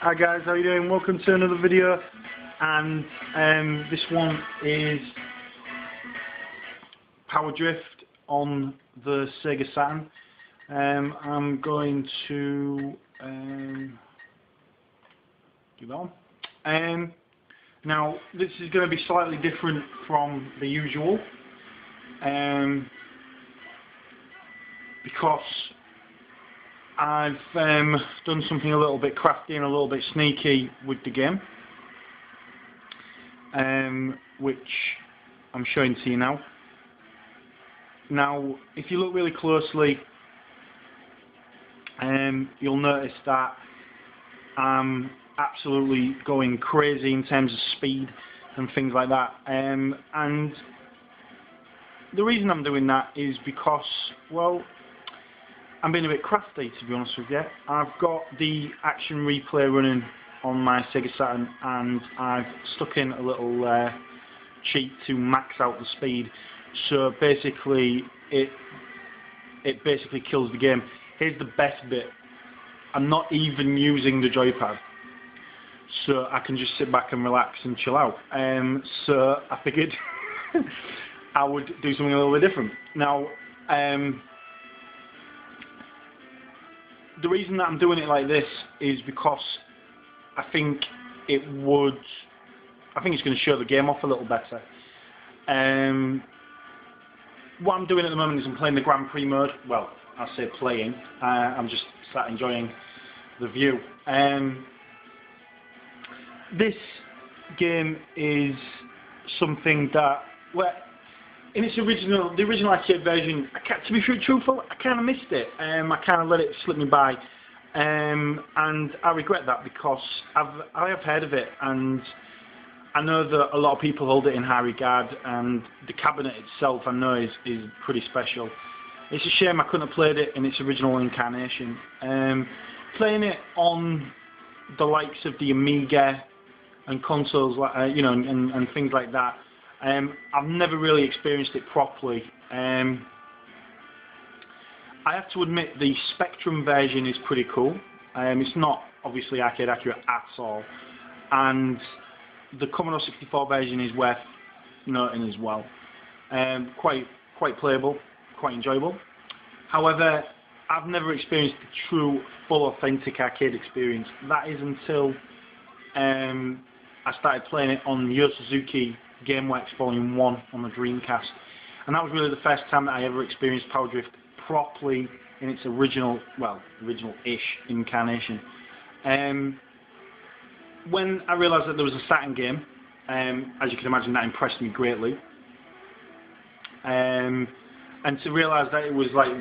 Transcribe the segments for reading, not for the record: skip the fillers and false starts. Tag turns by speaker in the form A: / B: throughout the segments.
A: Hi guys, how are you doing? Welcome to another video, and this one is Power Drift on the Sega Saturn. I'm going to do that one. Now this is going to be slightly different from the usual because I've done something a little bit crafty and a little bit sneaky with the game, which I'm showing to you now. Now, if you look really closely, you'll notice that I'm absolutely going crazy in terms of speed and things like that. And the reason I'm doing that is because, well, I'm being a bit crafty, to be honest with you. I've got the action replay running on my Sega Saturn, and I've stuck in a little cheat to max out the speed. So basically, it basically kills the game. Here's the best bit: I'm not even using the joypad, so I can just sit back and relax and chill out. So I figured I would do something a little bit different. Now. The reason that I'm doing it like this is because I think it's going to show the game off a little better. What I'm doing at the moment is I'm playing the Grand Prix mode. Well, I say playing. I'm just sat enjoying the view. This game is something that, well, in its original, the original arcade version, to be truthful, I kind of missed it. I kind of let it slip me by, and I regret that because I have heard of it, and I know that a lot of people hold it in high regard, and the cabinet itself I know is pretty special. It's a shame I couldn't have played it in its original incarnation. Playing it on the likes of the Amiga and consoles, like and things like that. I've never really experienced it properly. I have to admit the Spectrum version is pretty cool. It's not obviously arcade accurate at all, and the Commodore 64 version is worth noting as well. Quite playable, quite enjoyable. However, I've never experienced the true, full, authentic arcade experience. That is until I started playing it on Yo Suzuki GameWorks Volume 1 on the Dreamcast, and that was really the first time that I ever experienced Power Drift properly in its original-ish incarnation. When I realised that there was a Saturn game, as you can imagine, that impressed me greatly, and to realise that it was like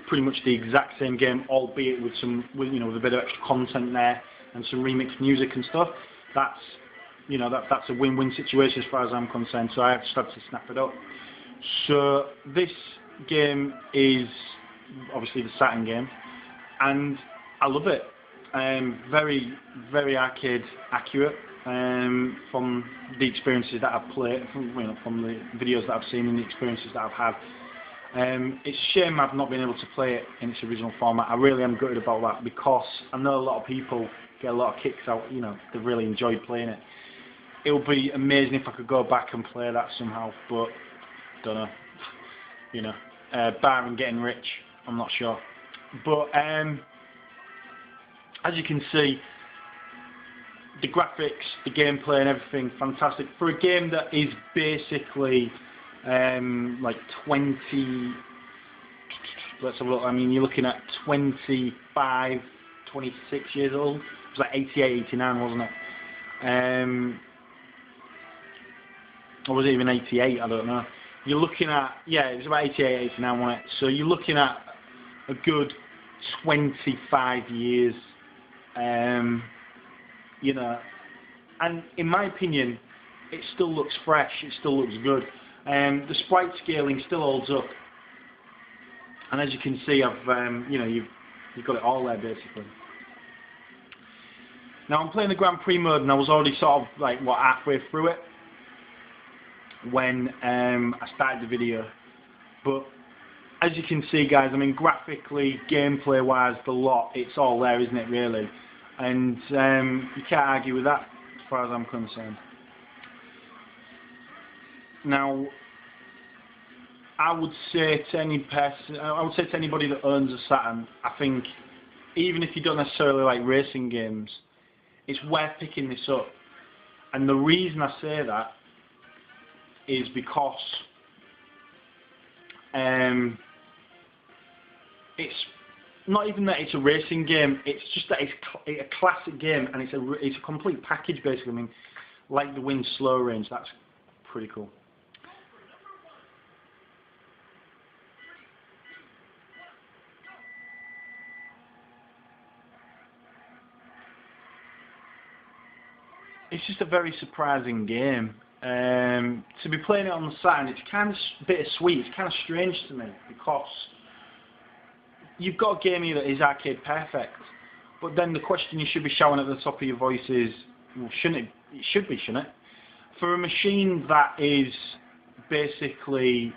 A: pretty much the exact same game, albeit with a bit of extra content there and some remixed music and stuff. That's a win-win situation as far as I'm concerned, so I just had to snap it up. So this game is obviously the Saturn game, and I love it. Very, very arcade accurate from the experiences that I've played, from the videos that I've seen and the experiences that I've had. It's a shame I've not been able to play it in its original format. I really am gutted about that because I know a lot of people get a lot of kicks out, they really enjoyed playing it. It would be amazing if I could go back and play that somehow, but don't know. Barring getting rich, I'm not sure. But as you can see, the graphics, the gameplay, and everything fantastic for a game that is basically like 20. Let's have a look. I mean, you're looking at 25, 26 years old. It was like 88, 89, wasn't it? Or was it even 88? I don't know. You're looking at, yeah, it was about 88, 89, wasn't it? So you're looking at a good 25 years, and in my opinion, it still looks fresh, it still looks good. The sprite scaling still holds up, and as you can see, you've got it all there basically. Now I'm playing the Grand Prix mode, and I was already sort of like halfway through it when I started the video, but as you can see, guys, I mean, graphically, gameplay wise, the lot, it's all there, isn't it, really? and you can't argue with that as far as I'm concerned. Now, I would say to anybody that owns a Saturn, I think even if you don't necessarily like racing games, it's worth picking this up. And the reason I say that is because it's not even that it's a racing game, it's just that it's a classic game, and it's a complete package basically. I mean, like the Wind Slow range, that's pretty cool. It's just a very surprising game. To be playing it on the Saturn, it's kind of bittersweet. It's kind of strange to me because you've got a game here that is arcade perfect, but then the question you should be shouting at the top of your voice is, well, shouldn't it? It should be, shouldn't it? For a machine that is basically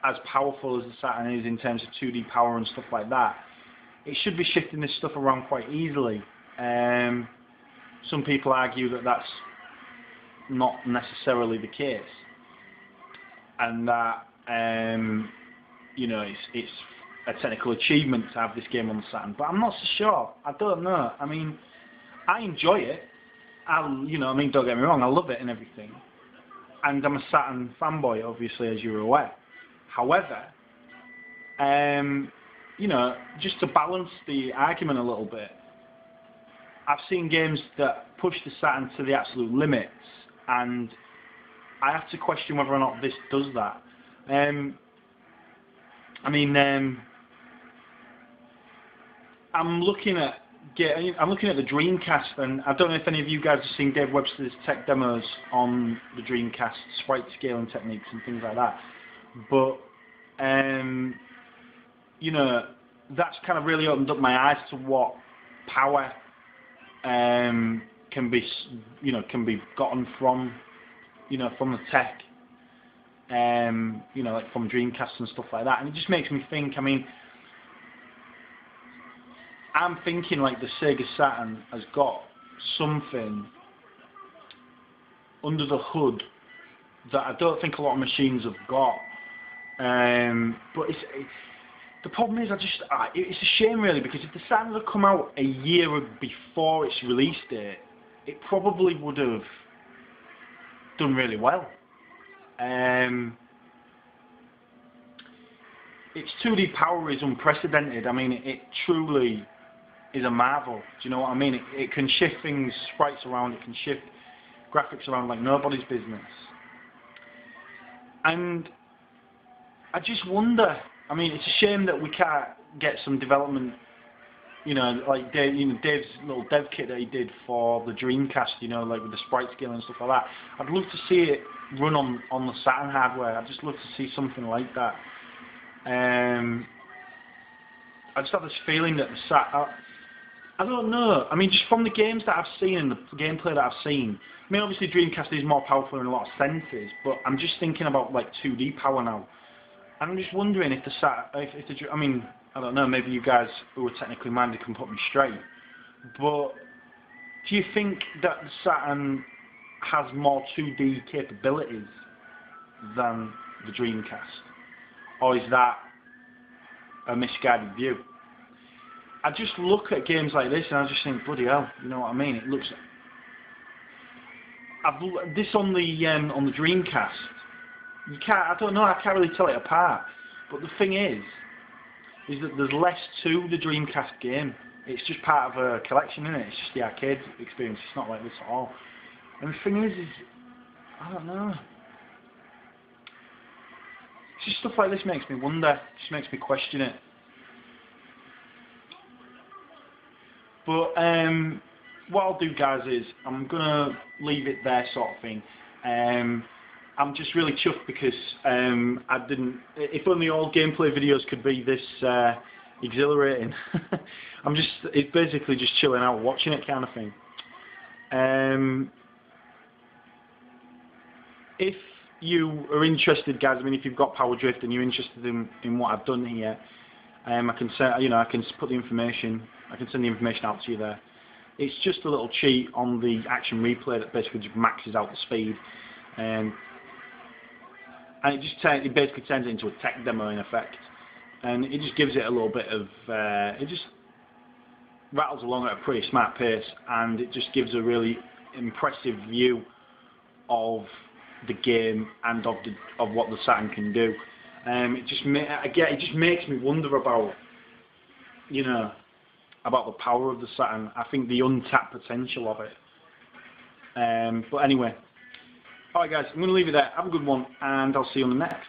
A: as powerful as the Saturn is in terms of 2D power and stuff like that, it should be shifting this stuff around quite easily. Some people argue that that's not necessarily the case, and that you know, it's a technical achievement to have this game on the Saturn. But I'm not so sure. I don't know. I mean, I enjoy it. You know, I mean, don't get me wrong, I love it and everything, and I'm a Saturn fanboy, obviously, as you're aware. However, you know, just to balance the argument a little bit, I've seen games that push the Saturn to the absolute limits, and I have to question whether or not this does that. I mean, I'm looking at the Dreamcast, and I don't know if any of you guys have seen Dave Webster's tech demos on the Dreamcast, sprite scaling techniques and things like that. But you know, that's kind of really opened up my eyes to what power can be gotten from, you know, from the tech, you know, like from Dreamcast and stuff like that. And it just makes me think. I mean, I'm thinking like the Sega Saturn has got something under the hood that I don't think a lot of machines have got. But the problem is, it's a shame really, because if the Saturn had come out a year before its release date, it probably would have done really well. Its 2D power is unprecedented. I mean, it truly is a marvel. Do you know what I mean? It can shift things, sprites around, it can shift graphics around like nobody's business. And I just wonder, I mean, it's a shame that we can't get some development, you know, like Dave's little dev kit that he did for the Dreamcast, you know, like with the sprite scale and stuff like that. I'd love to see it run on the Saturn hardware. I'd just love to see something like that. I just have this feeling that the Saturn, I don't know. I mean, just from the games that I've seen and the gameplay that I've seen, I mean, obviously Dreamcast is more powerful in a lot of senses, but I'm just thinking about like 2D power now. And I'm just wondering if the Saturn, I mean, I don't know, maybe you guys who are technically minded can put me straight, but do you think that the Saturn has more 2D capabilities than the Dreamcast? Or is that a misguided view? I just look at games like this and I just think, bloody hell, you know what I mean? It looks... this on the Dreamcast, you can't, I don't know, I can't really tell it apart. But the thing is that there's less to the Dreamcast game. It's just part of a collection, isn't it? It's just the arcade experience. It's not like this at all. And the thing is I don't know. It's just stuff like this makes me wonder. It just makes me question it. But what I'll do, guys, is I'm gonna leave it there, sort of thing. I'm just really chuffed because I didn't. If only all gameplay videos could be this exhilarating. It's basically just chilling out, watching it, kind of thing. If you are interested, guys, I mean, if you've got Power Drift and you're interested in what I've done here, I can send, I can put the information. I can send the information out to you there. It's just a little cheat on the action replay that basically just maxes out the speed, and it basically turns it into a tech demo in effect, and it just gives it a little bit of it just rattles along at a pretty smart pace, and it just gives a really impressive view of the game and of what the Saturn can do. It just makes me wonder about, you know, about the power of the Saturn. I think the untapped potential of it. But anyway, alright guys, I'm going to leave it there. Have a good one, and I'll see you on the next.